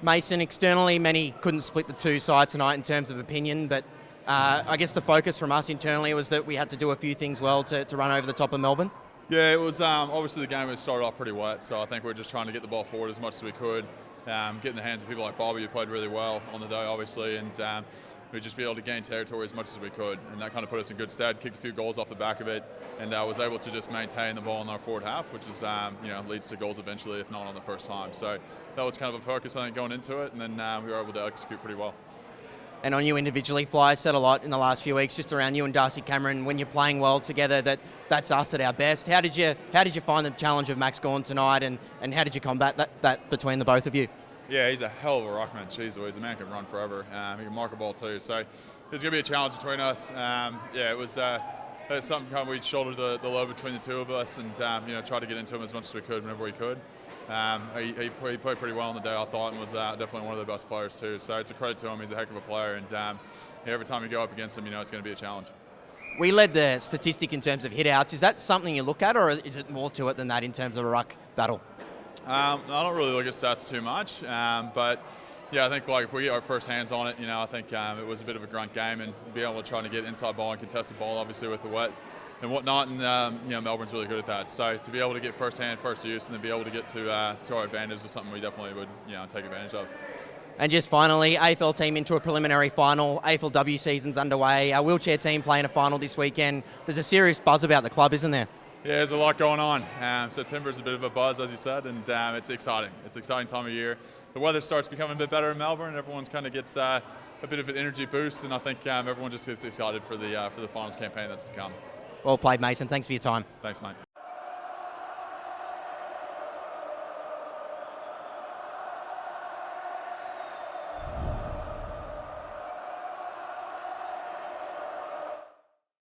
Mason, externally, many couldn't split the two sides tonight in terms of opinion, but I guess the focus from us internally was that we had to do a few things well to run over the top of Melbourne. Yeah, it was obviously the game started off pretty wet, so I think we're just trying to get the ball forward as much as we could, get in the hands of people like Bobby, who played really well on the day, obviously, and we'd just be able to gain territory as much as we could, and that kind of put us in good stead. Kicked a few goals off the back of it, and was able to just maintain the ball in our forward half, which is leads to goals eventually, if not on the first time. So that was kind of a focus, I think, going into it, and then we were able to execute pretty well. And on you individually, Fly, said a lot in the last few weeks just around you and Darcy Cameron. When you're playing well together, that's us at our best. How did you find the challenge of Max Gawn tonight, and how did you combat that between the both of you? Yeah, he's a hell of a ruckman. Jeez Louise, the man can run forever. He can mark a ball too. So there's going to be a challenge between us. It was something kind of we shouldered the load between the two of us, and tried to get into him as much as we could whenever we could. He played pretty well on the day, I thought, and was definitely one of the best players too. So it's a credit to him. He's a heck of a player, and every time you go up against him, it's going to be a challenge. We led the statistic in terms of hitouts. Is that something you look at, or is it more to it than that in terms of a ruck battle? I don't really look at stats too much, but yeah, I think if we get our first hands on it, I think it was a bit of a grunt game, and be able to try to get inside ball and contest the ball, obviously with the wet and whatnot, and Melbourne's really good at that. So to be able to get first use, and then be able to get to our advantage was something we definitely would take advantage of. And just finally, AFL team into a preliminary final. AFLW season's underway. Our wheelchair team playing a final this weekend. There's a serious buzz about the club, isn't there? Yeah, there's a lot going on. September's a bit of a buzz, as you said, and it's exciting. It's an exciting time of year. The weather starts becoming a bit better in Melbourne. Everyone's kind of gets a bit of an energy boost, and I think everyone just gets excited for the finals campaign that's to come. Well played, Mason. Thanks for your time. Thanks, mate.